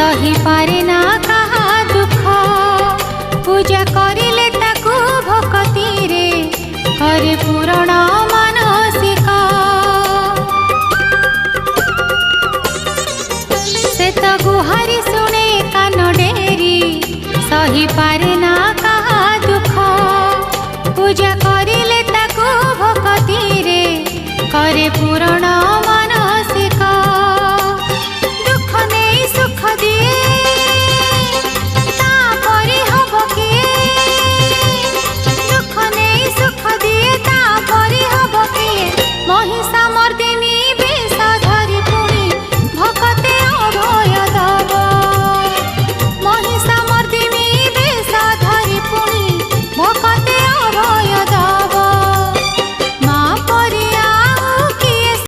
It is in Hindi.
सही पारे ना कहा दुख पूजा करिले ताकू भक्ति रे करे पूरण मानसिक से तो गुहारी सुने कान डेरी सही पारे ना कहा दुख पूजा करिले ताकू भक्ति रे करे पूरण